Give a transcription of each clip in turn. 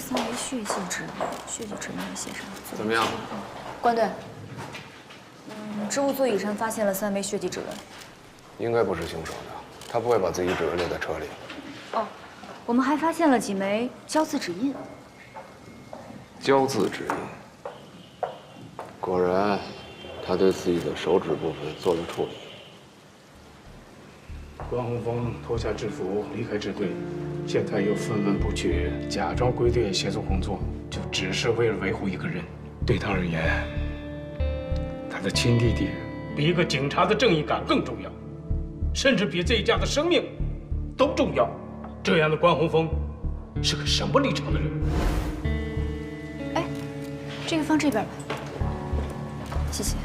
3枚血迹指纹，血迹指纹也写上。怎么样？关队，支物座椅上发现了3枚血迹指纹。应该不是凶手的，他不会把自己指纹留在车里。哦，我们还发现了几枚胶字指印。胶字指印，果然，他对自己的手指部分做了处理。 关宏峰脱下制服离开支队，现在又分文不取，假装归队协助工作，就只是为了维护一个人。对他而言，他的亲弟弟比一个警察的正义感更重要，甚至比这一家的生命都重要。这样的关宏峰是个什么立场的人？哎，这个放这边吧，谢谢。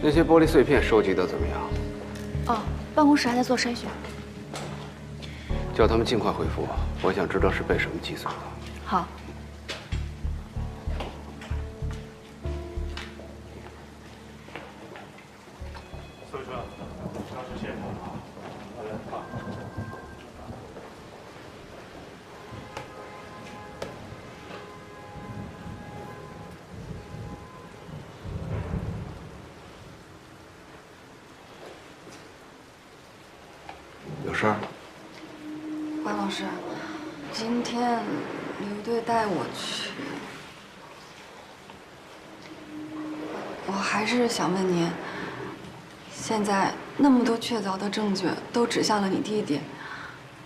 那些玻璃碎片收集的怎么样？哦，办公室还在做筛选。叫他们尽快回复，我想知道是被什么击碎的。好。所以说，当时现场啊，有事儿？关老师，今天刘队带我去，我还是想问您，现在那么多确凿的证据都指向了你弟弟，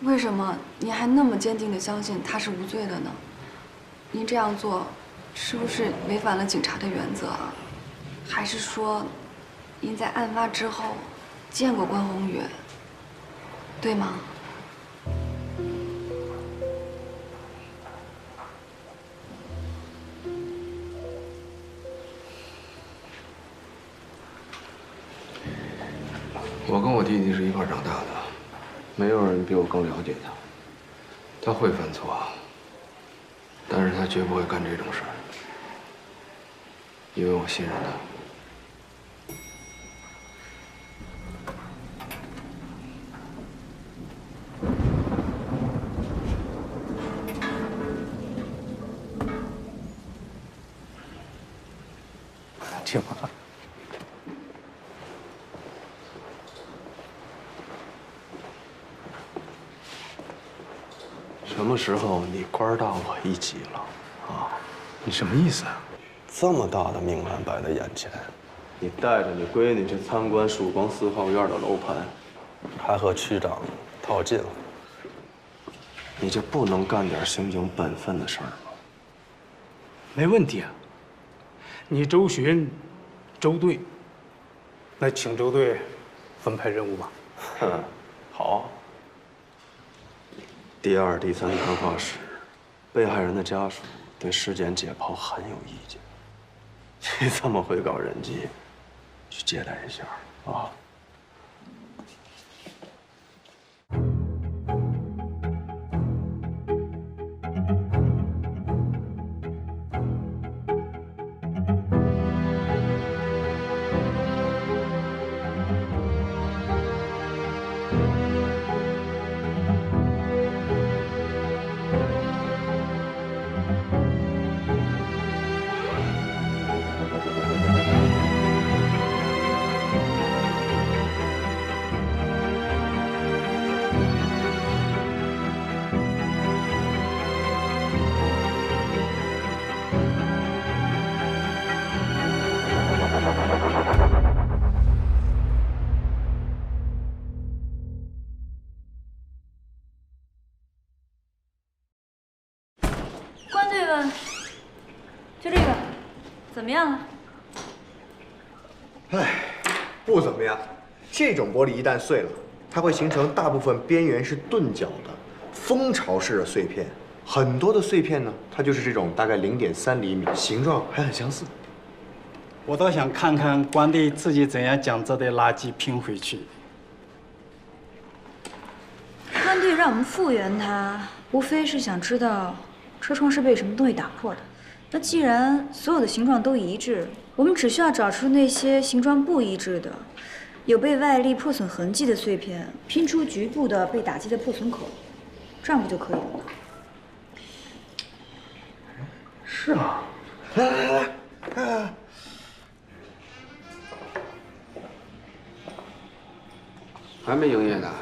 为什么您还那么坚定地相信他是无罪的呢？您这样做，是不是违反了警察的原则啊？还是说，您在案发之后见过关宏宇？ 对吗？我跟我弟弟是一块长大的，没有人比我更了解他。他会犯错，但是他绝不会干这种事儿，因为我信任他。 听话。什么时候你官大我一级了？啊？你什么意思啊？这么大的命案摆在眼前，你带着你闺女去参观曙光4号院的楼盘，还和区长套近乎，你就不能干点刑警本分的事儿吗？没问题啊。你周巡、周队，那请周队分派任务吧。哼，好。第2、第3谈话时，被害人的家属对尸检解剖很有意见。你这么会搞人际，去接待一下啊。 关队问，就这个，怎么样了？唉，不怎么样。这种玻璃一旦碎了，它会形成大部分边缘是钝角的蜂巢式的碎片。很多的碎片呢，它就是这种大概0.3厘米，形状还很相似。我倒想看看关队自己怎样将这堆垃圾拼回去。关队让我们复原它，无非是想知道车窗是被什么东西打破的。那既然所有的形状都一致，我们只需要找出那些形状不一致的、有被外力破损痕迹的碎片，拼出局部的被打击的破损口，这样不就可以了吗？是啊，来，还没营业呢。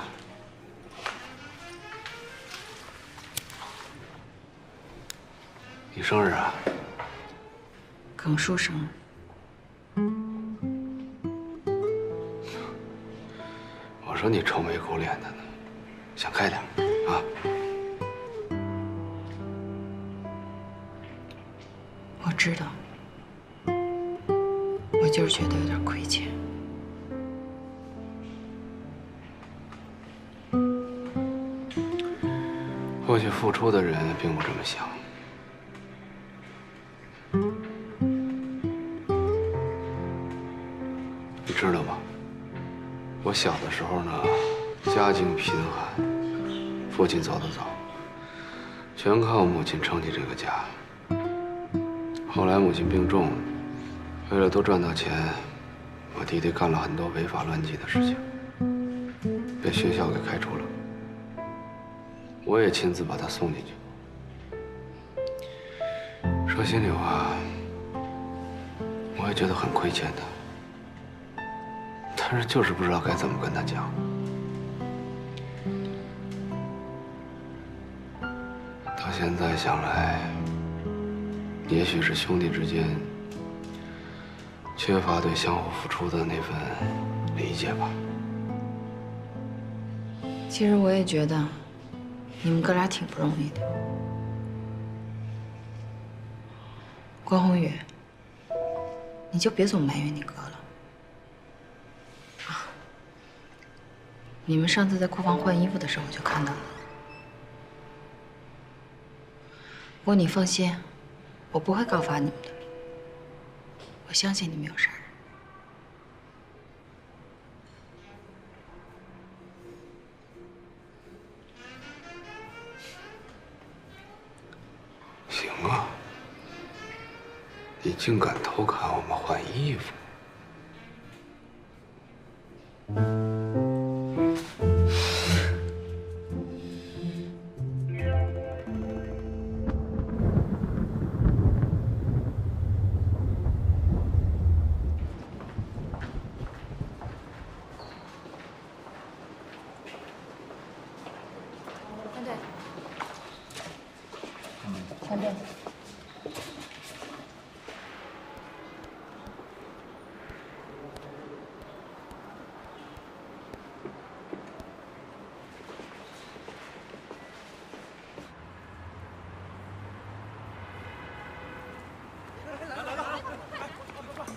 你生日啊？耿叔生日。我说你愁眉苦脸的呢，想开点啊！我知道，我就是觉得有点亏欠。或许付出的人并不这么想。你知道吗？我小的时候呢，家境贫寒，父亲走得早，全靠母亲撑起这个家。后来母亲病重，为了多赚到钱，我弟弟干了很多违法乱纪的事情，被学校给开除了。我也亲自把他送进去。说心里话，我也觉得很亏欠他，但是就是不知道该怎么跟他讲。到现在想来，也许是兄弟之间缺乏对相互付出的那份理解吧。其实我也觉得，你们哥俩挺不容易的。关宏宇，你就别总埋怨你哥了。啊，你们上次在库房换衣服的时候就看到了。不过你放心，我不会告发你们的。我相信你没有杀人。行啊，你竟敢偷看我们换衣服！团队。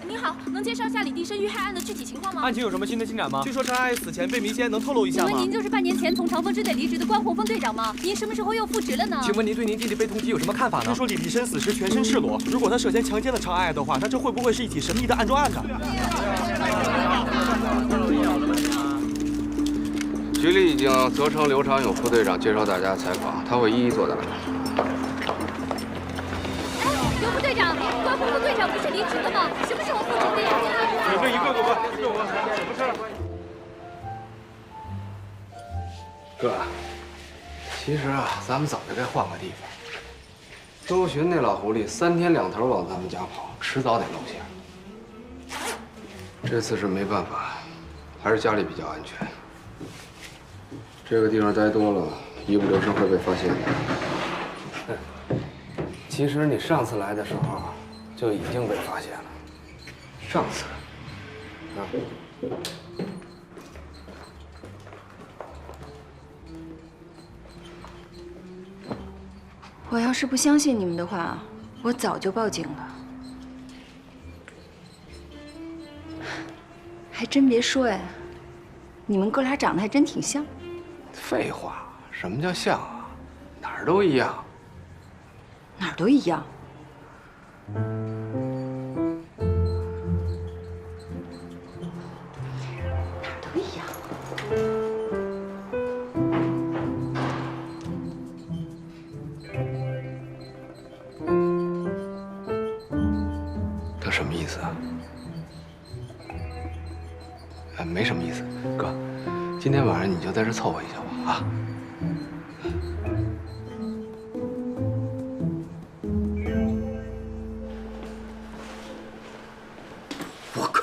您好，能介绍一下李帝生遇害案的具体情况吗？案情有什么新的进展吗？据说陈爱死前被迷奸，能透露一下吗？请问您就是半年前从长风支队离职的关宏峰队长吗？您什么时候又复职了呢？请问您对您弟弟被通缉有什么看法呢？听说李立深死时全身赤裸，如果他涉嫌强奸了常爱爱的话，那这会不会是一起神秘的暗桩案呢？局里已经责成刘长勇副队长接受大家采访，他会一一作答。刘副队长，关宏峰队长不是离职了吗？什么时候复职的呀？你们一个个吧，一个个，什么事儿？哥，其实啊，咱们早就该换个地方。周巡那老狐狸3天2头往咱们家跑，迟早得露馅。这次是没办法，还是家里比较安全。这个地方待多了，一不留神会被发现的。其实你上次来的时候就已经被发现了。上次，啊。我要是不相信你们的话，我早就报警了。还真别说呀，你们哥俩长得还真挺像。废话，什么叫像啊？哪儿都一样。哪儿都一样。哪儿都一样。他什么意思啊？没什么意思，哥，今天晚上你就在这凑合一下吧，啊。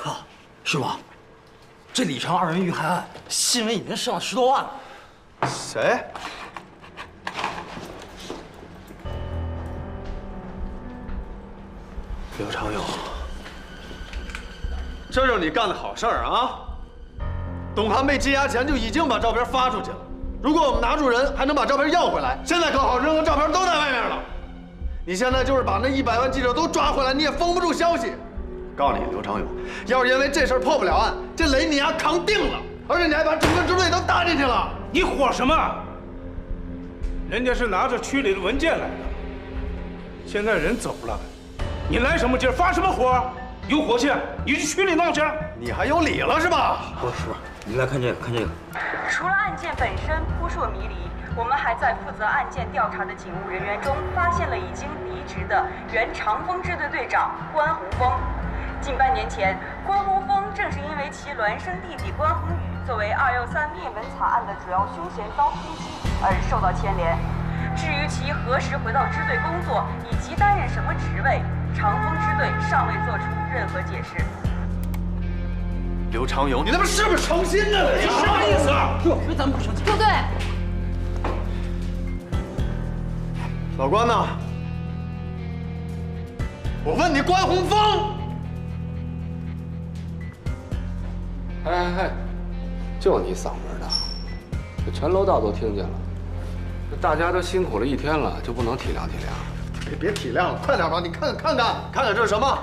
靠，师傅，这李长二人遇害案新闻已经上了10多万了。谁？刘长勇，这就是你干的好事儿啊！董涵被羁押前就已经把照片发出去了。如果我们拿住人，还能把照片要回来。现在可好，人和照片都在外面了。你现在就是把那100万记者都抓回来，你也封不住消息。告诉你，刘长勇，要是因为这事儿破不了案，这雷你丫扛定了，而且你还把整个支队都搭进去了。你火什么？人家是拿着区里的文件来的，现在人走了，你来什么劲儿？发什么火？有火气，你去区里闹去。你还有理了是吧？不是，你来看这个，看这个。除了案件本身扑朔迷离，我们还在负责案件调查的警务人员中发现了已经离职的原长风支队队长关宏峰。近半年前，关宏峰正是因为其孪生弟弟关宏宇作为263灭门惨案的主要凶嫌遭通缉而受到牵连。至于其何时回到支队工作，以及担任什么职位，长风支队尚未做出任何解释。刘长勇，你他妈是不是诚心的？你什么意思啊？这咱们不生气。部队，老关呢？我问你，关宏峰。哎，就你嗓门大，这全楼道都听见了。这大家都辛苦了一天了，就不能体谅体谅？别体谅了，快点吧！你看看这是什么？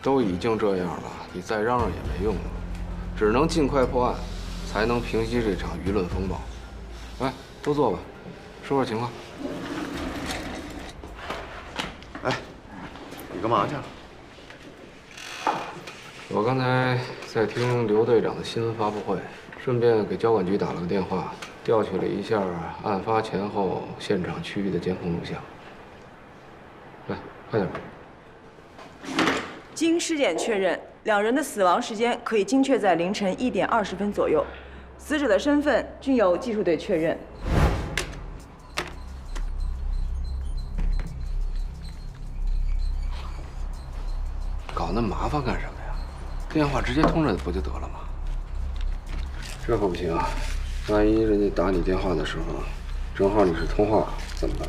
都已经这样了，你再嚷嚷也没用了，只能尽快破案，才能平息这场舆论风暴。来，都坐吧，说说情况。哎，你干嘛去了？我刚才在听刘队长的新闻发布会，顺便给交管局打了个电话，调取了一下案发前后现场区域的监控录像。来，快点。经尸检确认，2人的死亡时间可以精确在凌晨1点20分左右，死者的身份均由技术队确认。搞那么麻烦干什么呀？电话直接通着不就得了吗？这可不行啊！万一人家打你电话的时候，正好你是通话，怎么办？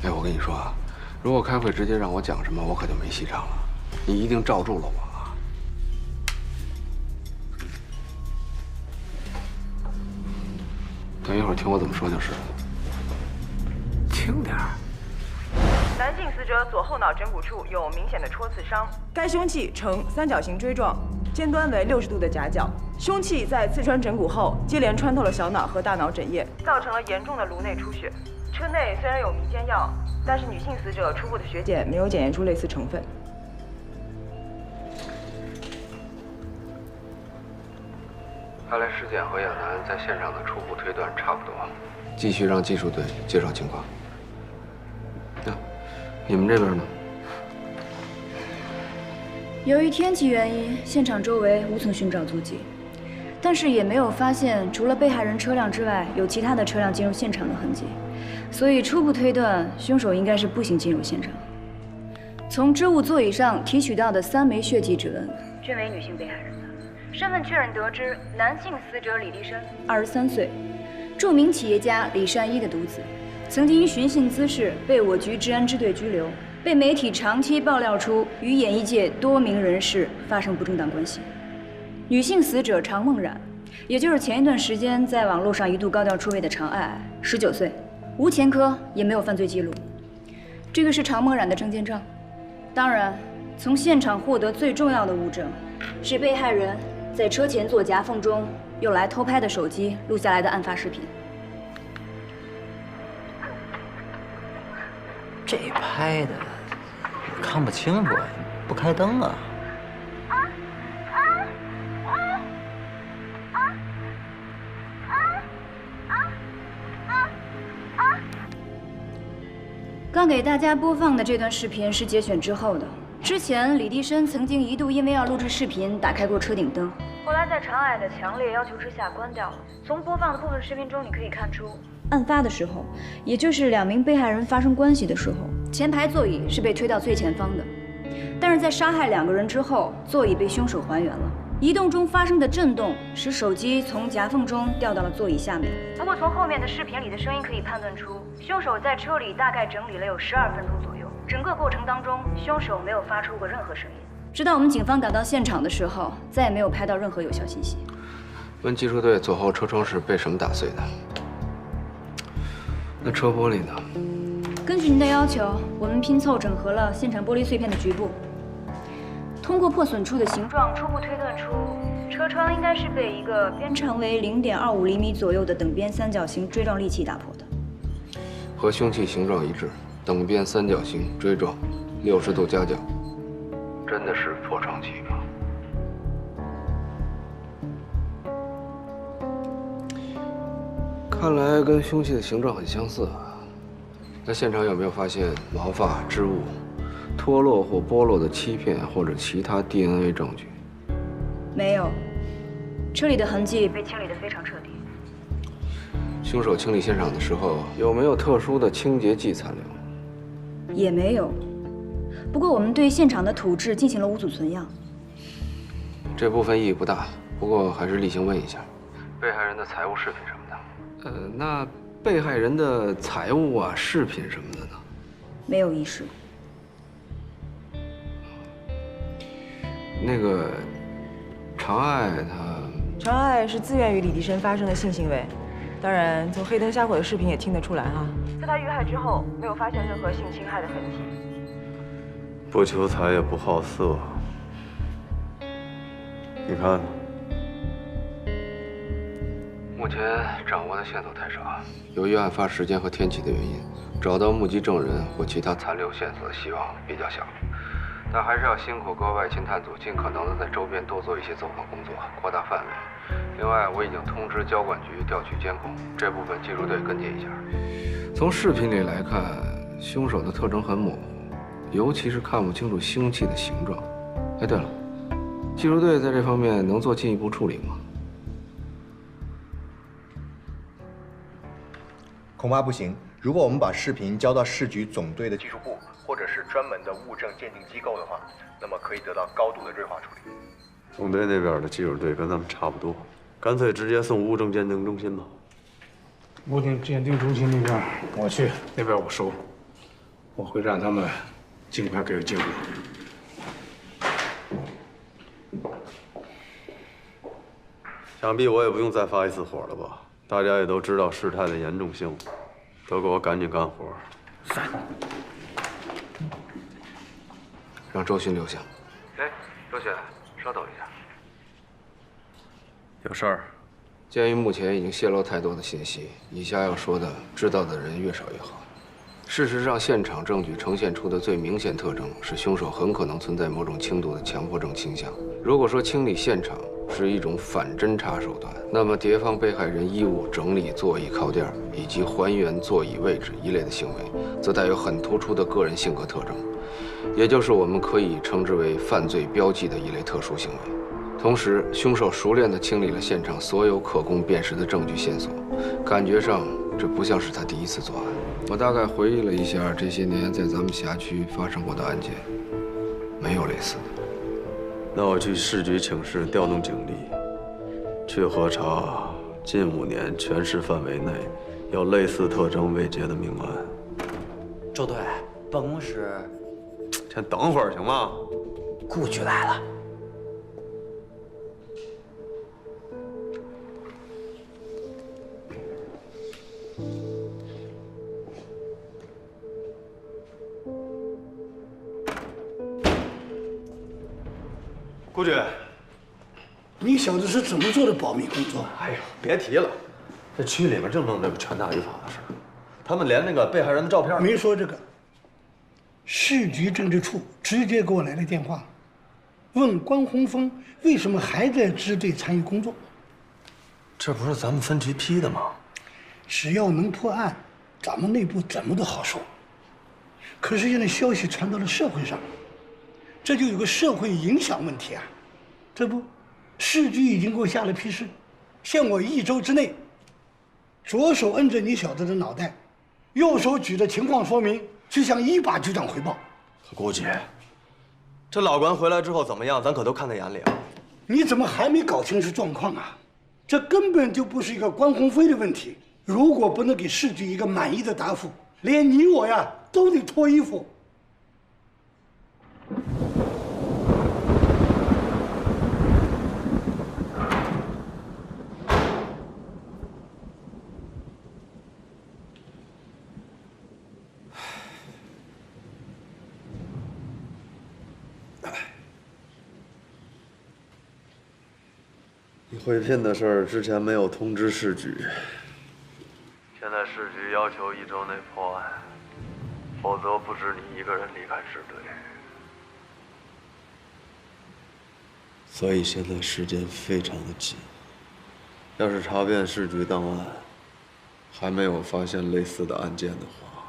哎，我跟你说啊，如果开会直接让我讲什么，我可就没戏唱了。你一定罩住了我啊！等一会儿听我怎么说就是了。轻点儿。男性死者左后脑枕骨处有明显的戳刺伤，该凶器呈三角形锥状，尖端为60度的夹角。凶器在刺穿枕骨后，接连穿透了小脑和大脑枕叶，造成了严重的颅内出血。车内虽然有迷奸药，但是女性死者初步的血检没有检验出类似成分。看来尸检和亚楠在现场的初步推断差不多，继续让技术队介绍情况。那你们这边呢？由于天气原因，现场周围无从寻找足迹，但是也没有发现除了被害人车辆之外有其他的车辆进入现场的痕迹，所以初步推断凶手应该是步行进入现场。从织物座椅上提取到的3枚血迹指纹均为女性被害人。身份确认得知，男性死者李立生，23岁，著名企业家李善一的独子，曾经因寻衅滋事被我局治安支队拘留，被媒体长期爆料出与演艺界多名人士发生不正当关系。女性死者常梦冉，也就是前一段时间在网络上一度高调出位的常爱爱，19岁，无前科，也没有犯罪记录。这个是常梦冉的证件照。当然，从现场获得最重要的物证，是被害人在车前座夹缝中用来偷拍的手机录下来的案发视频。这拍的我看不清楚，不开灯啊。刚给大家播放的这段视频是节选之后的。之前李立生曾经一度因为要录制视频，打开过车顶灯，后来在常爱的强烈要求之下关掉了。从播放的部分视频中，你可以看出，案发的时候，也就是2名被害人发生关系的时候，前排座椅是被推到最前方的，但是在杀害2个人之后，座椅被凶手还原了。移动中发生的震动使手机从夹缝中掉到了座椅下面。不过从后面的视频里的声音可以判断出，凶手在车里大概整理了有12分钟左右。整个过程当中，凶手没有发出过任何声音。直到我们警方赶到现场的时候，再也没有拍到任何有效信息。问技术队左后车窗是被什么打碎的？那车玻璃呢？根据您的要求，我们拼凑整合了现场玻璃碎片的局部。通过破损处的形状，初步推断出车窗应该是被一个边长为0.25厘米左右的等边三角形锥状利器打破的，和凶器形状一致，等边三角形锥状，60度夹角，真的是破窗器吗？看来跟凶器的形状很相似啊。那现场有没有发现毛发、织物？脱落或剥落的漆片或者其他 DNA 证据？没有，车里的痕迹被清理得非常彻底。凶手清理现场的时候有没有特殊的清洁剂残留？也没有。不过我们对现场的土质进行了无组存样。这部分意义不大，不过还是例行问一下，被害人的财物、饰品什么的。那被害人的财物啊、饰品什么的呢？没有遗失。那个长爱长爱是自愿与李迪生发生的性行为，当然从黑灯瞎火的视频也听得出来哈。在他遇害之后，没有发现任何性侵害的痕迹。不求财也不好色，你看呢？目前掌握的线索太少，由于案发时间和天气的原因，找到目击证人或其他残留线索的希望比较小。但还是要辛苦各位外勤探组，尽可能的在周边多做一些走访工作，扩大范围。另外，我已经通知交管局调取监控，这部分技术队跟进一下。从视频里来看，凶手的特征很模糊，尤其是看不清楚凶器的形状。哎，对了，技术队在这方面能做进一步处理吗？恐怕不行。如果我们把视频交到市局总队的技术部，或者是专门的物证鉴定机构的话，那么可以得到高度的锐化处理。总队那边的技术队跟咱们差不多，干脆直接送物证鉴定中心吧。物证鉴定中心那边我去，那边我收，我会让他们尽快给我结果。想必我也不用再发一次火了吧？大家也都知道事态的严重性，都给我赶紧干活。是。让周迅留下。哎，周雪，稍等一下。有事儿。鉴于目前已经泄露太多的信息，以下要说的，知道的人越少越好。事实上，现场证据呈现出的最明显特征是，凶手很可能存在某种轻度的强迫症倾向。如果说清理现场是一种反侦查手段，那么叠放被害人衣物、整理座椅靠垫以及还原座椅位置一类的行为，则带有很突出的个人性格特征，也就是我们可以称之为犯罪标记的一类特殊行为。同时，凶手熟练地清理了现场所有可供辨识的证据线索，感觉上这不像是他第一次作案。我大概回忆了一下这些年在咱们辖区发生过的案件，没有类似的。那我去市局请示，调动警力，去核查近5年全市范围内有类似特征未结的命案。周队，办公室。先等会儿行吗？顾局来了。顾局，你小子是怎么做的保密工作？哎呦，别提了，这区里面正弄这个权大于法的事，他们连那个被害人的照片没说这个。市局政治处直接给我来了电话，问关洪峰为什么还在支队参与工作。这不是咱们分局批的吗？只要能破案，咱们内部怎么都好受。可是现在消息传到了社会上，这就有个社会影响问题啊。这不，市局已经给我下了批示，限我1周之内，左手摁着你小子的脑袋，右手举着情况说明，去向1把局长汇报。顾局，这老关回来之后怎么样，咱可都看在眼里啊。你怎么还没搞清楚状况啊？这根本就不是一个关鸿飞的问题。如果不能给市局一个满意的答复，连你我呀都得脱衣服。你贿聘的事儿之前没有通知市局，现在市局要求1周内破案，否则不止你一个人离开支队。所以现在时间非常的紧。要是查遍市局档案，还没有发现类似的案件的话，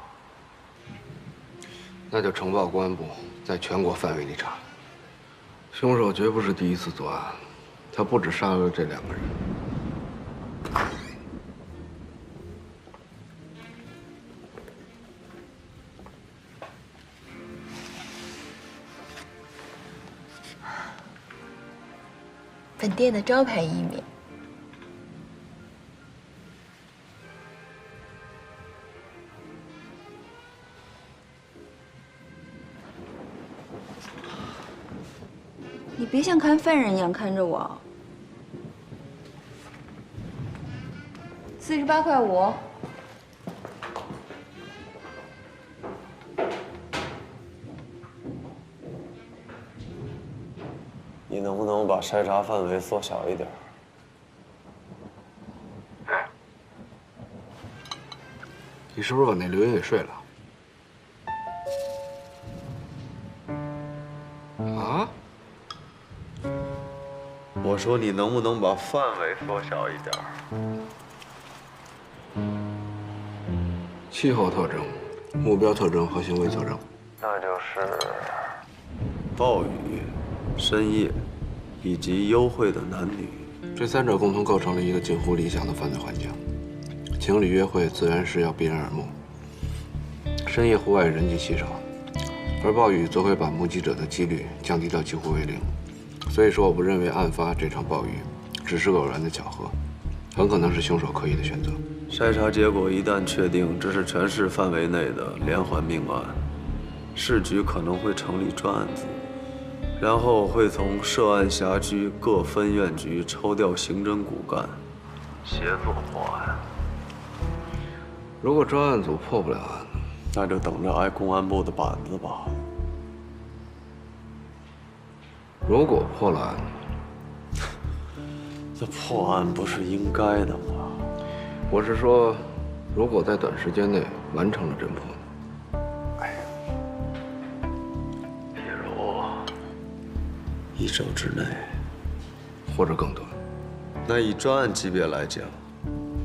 那就呈报公安部，在全国范围内查。凶手绝不是第一次作案。他不止杀了这2个人。本店的招牌艺名。你别像看犯人一样看着我。48.5块。你能不能把筛查范围缩小一点？你是不是把那刘云给睡了？啊？我说你能不能把范围缩小一点？气候特征、目标特征和行为特征。那就是暴雨、深夜以及幽会的男女。这3者共同构成了一个近乎理想的犯罪环境。情侣约会自然是要避人耳目，深夜户外人迹稀少，而暴雨则会把目击者的几率降低到几乎为0。所以说，我不认为案发这场暴雨只是偶然的巧合，很可能是凶手刻意的选择。筛查结果一旦确定这是全市范围内的连环命案，市局可能会成立专案组，然后会从涉案辖区各分院局抽调刑侦骨干，协作破案。如果专案组破不了案，那就等着挨公安部的板子吧。如果破了案，这破案不是应该的吗？我是说，如果在短时间内完成了侦破，比如1周之内，或者更短，那以专案级别来讲，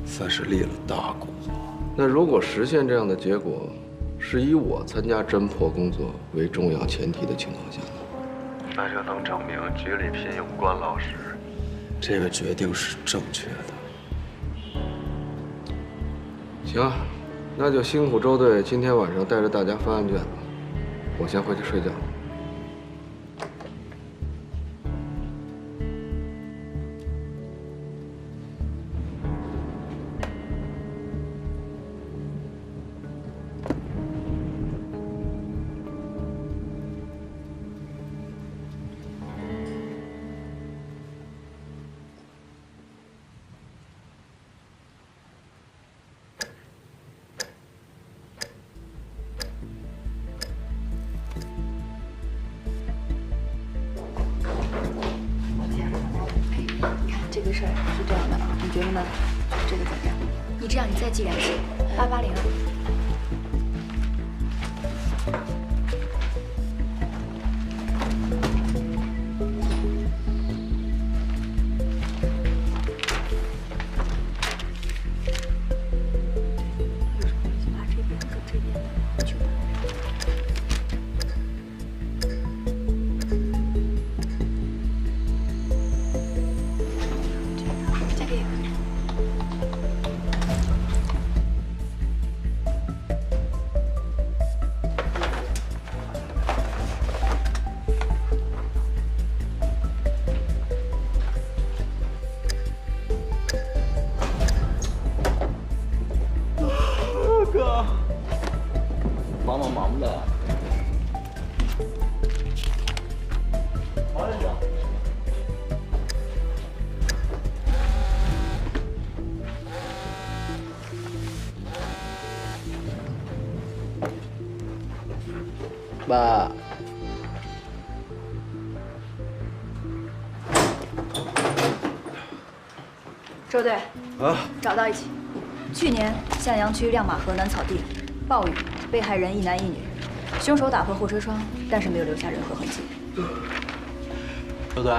算是立了大功了。那如果实现这样的结果，是以我参加侦破工作为重要前提的情况下呢？那就能证明局里聘用关老师，这个决定是正确的。行，那就辛苦周队今天晚上带着大家翻案卷了，我先回去睡觉了。这个事儿是这样的，你觉得呢？这个怎么样？你这样，你再寄2期，880。爸。周队，啊，找到一起。去年向阳区亮马河南草地，暴雨，被害人一男一女，凶手打破后车窗，但是没有留下任何痕迹。周队，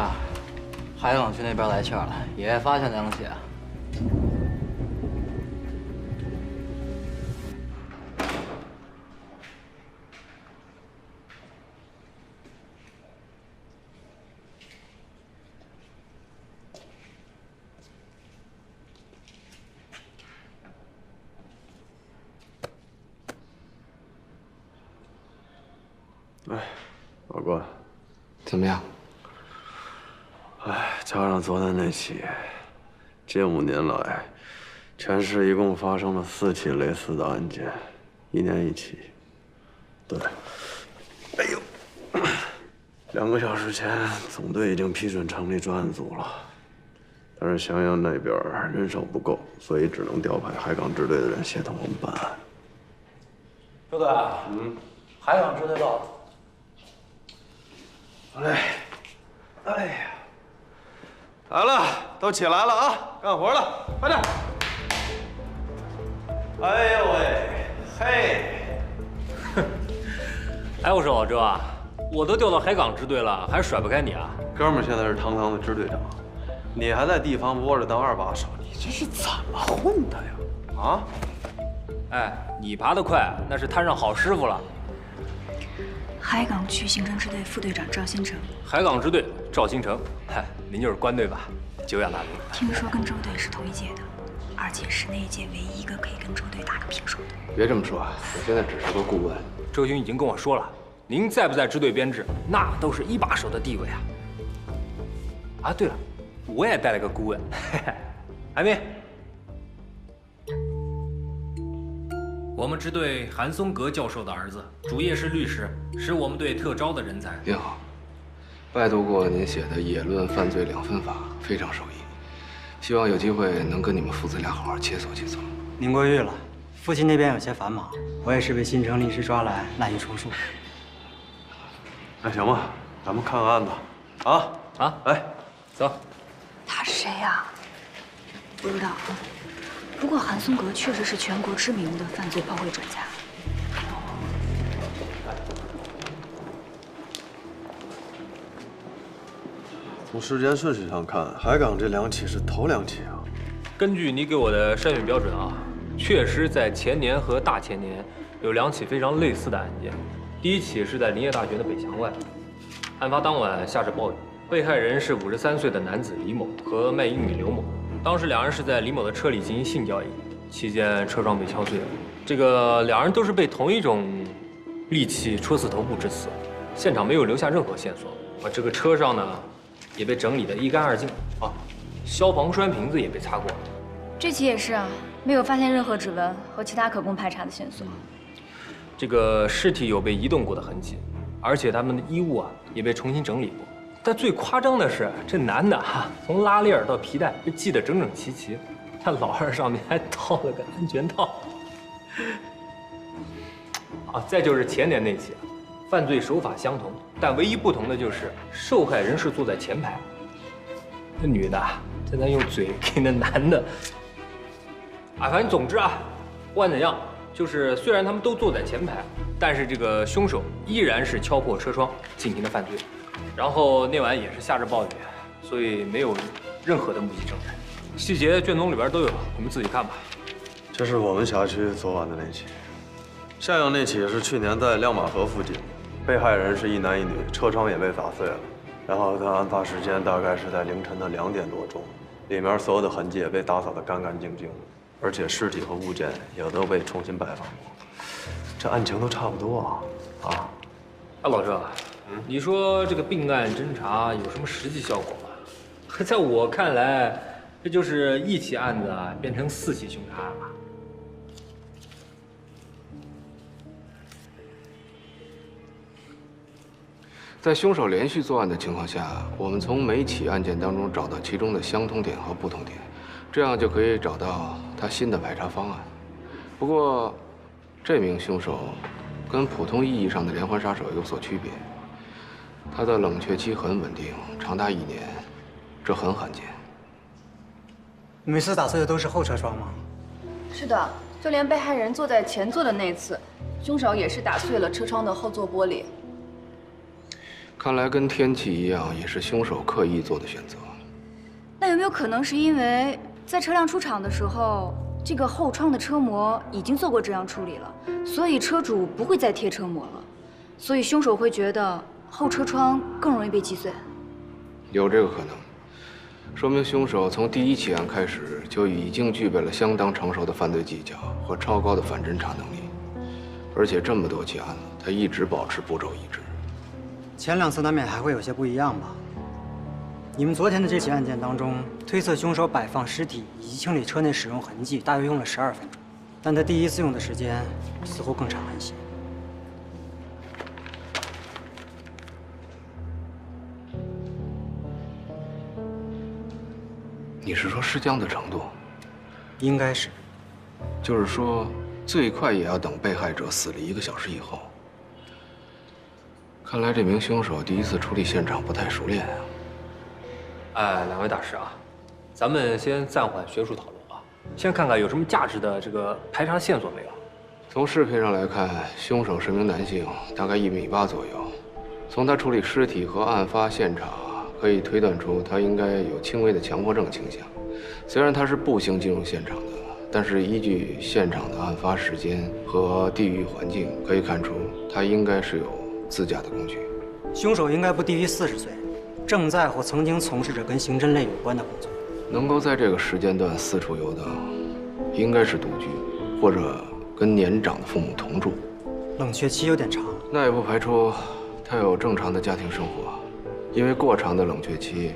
海港区那边来气儿了，也发现两起。哎，老关，怎么样？哎，加上昨天那起，近5年来，全市一共发生了4起类似的案件，1年1起。对，哎呦，2个小时前，总队已经批准成立专案组了，但是襄阳那边人手不够，所以只能调派海港支队的人协同我们办案。周队，海港支队到了。哎呀，来了，都起来了啊，干活了，快点！哎呦喂，嘿，哎，我说老周啊，我都调到海港支队了，还甩不开你啊？哥们儿现在是堂堂的支队长，你还在地方窝着当2把手，你这是怎么混的呀？啊？哎，你爬得快，那是摊上好师傅了。海港区刑侦支队副队长赵新成。海港支队赵新成，嗨，您就是关队吧？久仰大名。听说跟周队是同一届的，而且是那一届唯一一个可以跟周队打个平手的。别这么说，我现在只是个顾问。周军已经跟我说了，您在不在支队编制，那都是1把手的地位啊。啊，对了，我也带了个顾问，海明。我们支队韩松阁教授的儿子，主业是律师，是我们队特招的人才。您好，拜读过您写的《野论犯罪2分法》，非常受益。希望有机会能跟你们父子俩好好切磋切磋。您过誉了，父亲那边有些繁忙，我也是被新城律师抓来滥竽充数。那行吧，咱们看看案子，啊，来，走。他是谁呀？不知道。不过韩松阁确实是全国知名的犯罪炮灰专家。从时间顺序上看，海港这2起是头2起啊。根据你给我的筛选标准啊，确实在前年和大前年有2起非常类似的案件。第1起是在林业大学的北墙外，案发当晚下着暴雨，被害人是53岁的男子李某和卖淫女刘某。当时2人是在李某的车里进行性交易，期间车窗被敲碎了。这个2人都是被同一种利器戳死头部致死，现场没有留下任何线索。这个车上呢也被整理得一干二净啊，消防栓瓶子也被擦过了。这起也是啊，没有发现任何指纹和其他可供排查的线索。这个尸体有被移动过的痕迹，而且他们的衣物啊也被重新整理过。但最夸张的是，这男的从拉链到皮带被系得整整齐齐，他老二上面还套了个安全套。再就是前年那起，犯罪手法相同，但唯一不同的就是受害人是坐在前排，那女的在那用嘴给那男的。反正总之不管怎样，就是虽然他们都坐在前排，但是这个凶手依然是敲破车窗进行的犯罪。然后那晚也是下着暴雨，所以没有任何的目击证人。细节卷宗里边都有，你们自己看吧。这是我们辖区昨晚的那起，向阳那起是去年在亮马河附近，被害人是一男一女，车窗也被砸碎了。然后在案发时间大概是在凌晨的2点多钟，里面所有的痕迹也被打扫得干干净净，而且尸体和物件也都被重新摆放过。这案情都差不多老郑，你说这个并案侦查有什么实际效果吗？在我看来，这就是1起案子变成4起凶杀案了。在凶手连续作案的情况下，我们从每起案件当中找到其中的相同点和不同点，这样就可以找到他新的排查方案。不过，这名凶手跟普通意义上的连环杀手有所区别。他的冷却期很稳定，长达1年，这很罕见。每次打碎的都是后车窗吗？是的，就连被害人坐在前座的那次，凶手也是打碎了车窗的后座玻璃。看来跟天气一样，也是凶手刻意做的选择。那有没有可能是因为在车辆出厂的时候，这个后窗的车膜已经做过这样处理了，所以车主不会再贴车膜了，所以凶手会觉得后车窗更容易被击碎？有这个可能，说明凶手从第1起案开始就已经具备了相当成熟的犯罪技巧和超高的反侦查能力，而且这么多起案子，他一直保持步骤一致。前2次难免还会有些不一样吧？你们昨天的这起案件当中，推测凶手摆放尸体以及清理车内使用痕迹，大约用了12分钟，但他第1次用的时间似乎更长一些。你是说尸僵的程度？应该是。就是说，最快也要等被害者死了1个小时以后。看来这名凶手第1次处理现场不太熟练啊。哎，2位大师啊，咱们先暂缓学术讨论啊，先看看有什么价值的这个排查线索没有。从视频上来看，凶手是名男性，大概1.8米左右。从他处理尸体和案发现场可以推断出，他应该有轻微的强迫症倾向。虽然他是步行进入现场的，但是依据现场的案发时间和地域环境，可以看出他应该是有自驾的工具。凶手应该不低于40岁，正在或曾经从事着跟刑侦类有关的工作。能够在这个时间段四处游荡，应该是独居，或者跟年长的父母同住。冷却期有点长，那也不排除他有正常的家庭生活，因为过长的冷却期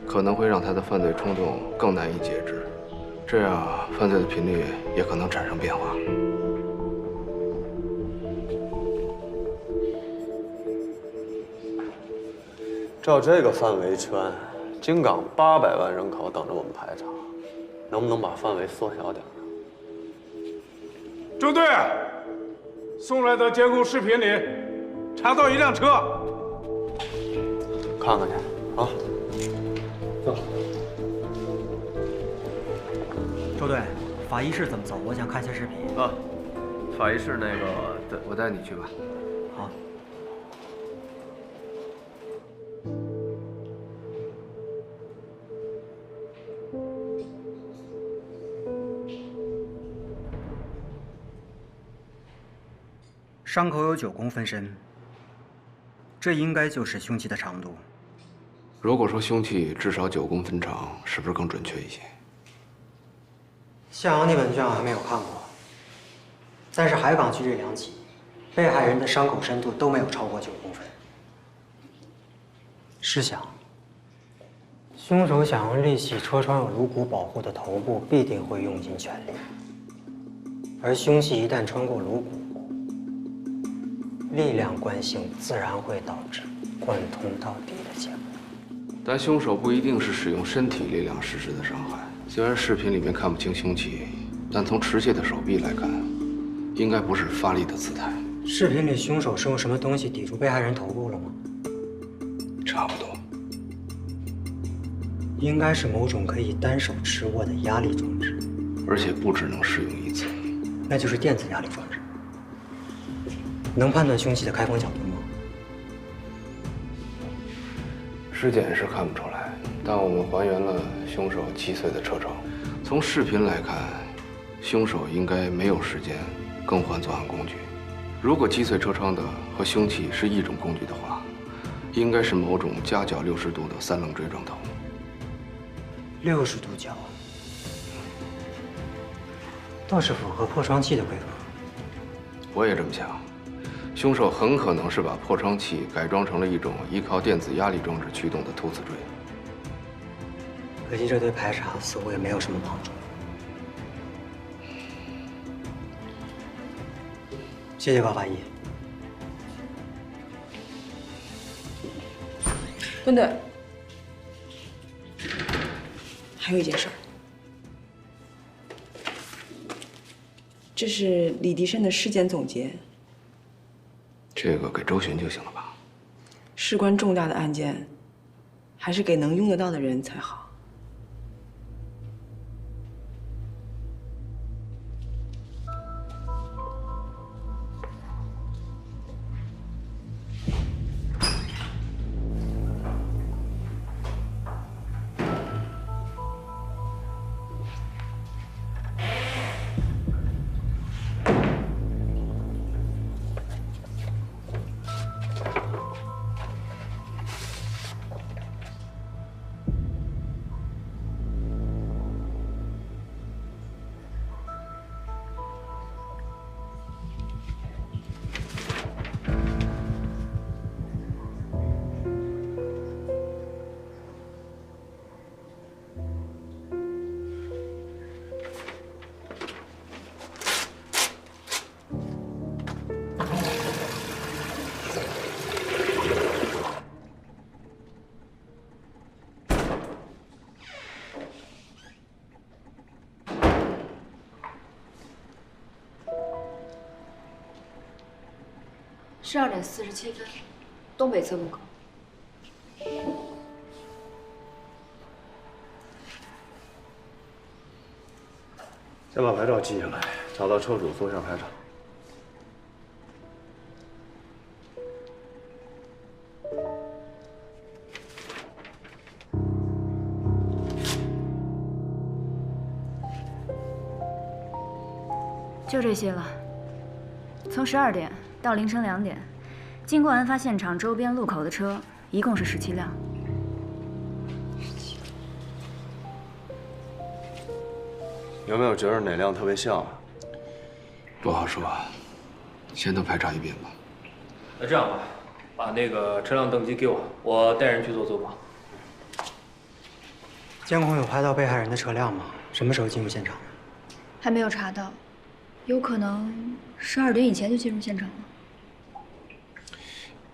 可能会让他的犯罪冲动更难以节制，这样犯罪的频率也可能产生变化。照这个范围圈，京港800万人口等着我们排查，能不能把范围缩小点？中队，送来的监控视频里查到1辆车，看看去啊。走。周队，法医室怎么走？我想看些视频。啊，法医室那个，对，我带你去吧。好。伤口有9公分深，这应该就是凶器的长度。如果说凶器至少9公分长，是不是更准确一些？向阳那本卷我还没有看过，但是海港区这2起，被害人的伤口深度都没有超过9公分。试想，凶手想要利起车窗有颅骨保护的头部，必定会用尽全力。而凶器一旦穿过颅骨，力量惯性自然会导致贯通到底的结果。但凶手不一定是使用身体力量实施的伤害。虽然视频里面看不清凶器，但从持械的手臂来看，应该不是发力的姿态。视频里凶手是用什么东西抵住被害人头部了吗？差不多。应该是某种可以单手持握的压力装置，而且不只能使用1次。那就是电子压力装置。能判断凶器的开封角度吗？尸检是看不出来，但我们还原了凶手击碎的车窗。从视频来看，凶手应该没有时间更换作案工具。如果击碎车窗的和凶器是一种工具的话，应该是某种夹角60度的3棱锥状头。60度角，倒是符合破窗器的规格。我也这么想。凶手很可能是把破窗器改装成了一种依靠电子压力装置驱动的凸刺锥。可惜这对排查似乎也没有什么帮助。谢谢高法医。顿顿，还有一件事儿，这是李迪生的尸检总结。这个给周旋就行了吧？事关重大的案件，还是给能用得到的人才好。12点47分，东北侧路口。先把牌照记下来，找到车主做下排查。就这些了。从12点到凌晨2点，经过案发现场周边路口的车一共是17辆。有没有觉得哪辆特别像啊？不好说，先都排查一遍吧。那这样吧，把那个车辆登记给我，我带人去做走访。监控有拍到被害人的车辆吗？什么时候进入现场？还没有查到，有可能12点以前就进入现场了。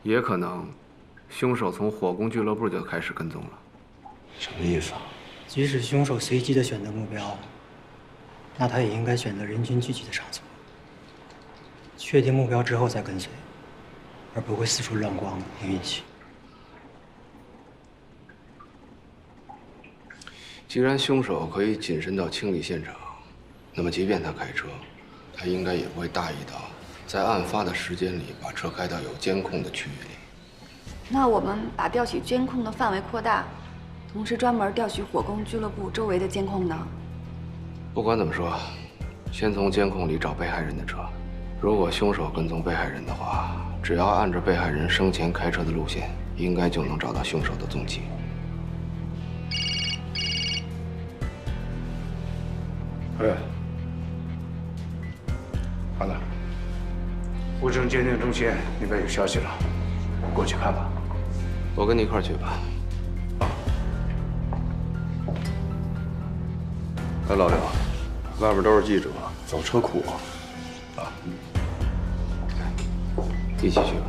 也可能，凶手从火攻俱乐部就开始跟踪了。什么意思啊？即使凶手随机的选择目标，那他也应该选择人群聚集的场所，确定目标之后再跟随，而不会四处乱逛凭运气。既然凶手可以谨慎到清理现场，那么即便他开车，他应该也不会大意到在案发的时间里把车开到有监控的区域里。那我们把调取监控的范围扩大，同时专门调取火攻俱乐部周围的监控呢？不管怎么说，先从监控里找被害人的车。如果凶手跟踪被害人的话，只要按着被害人生前开车的路线，应该就能找到凶手的踪迹。哎，好了，物证鉴定中心那边有消息了，过去看吧。我跟你一块儿去吧。哎，老刘，外面都是记者，走车库啊。一起去吧。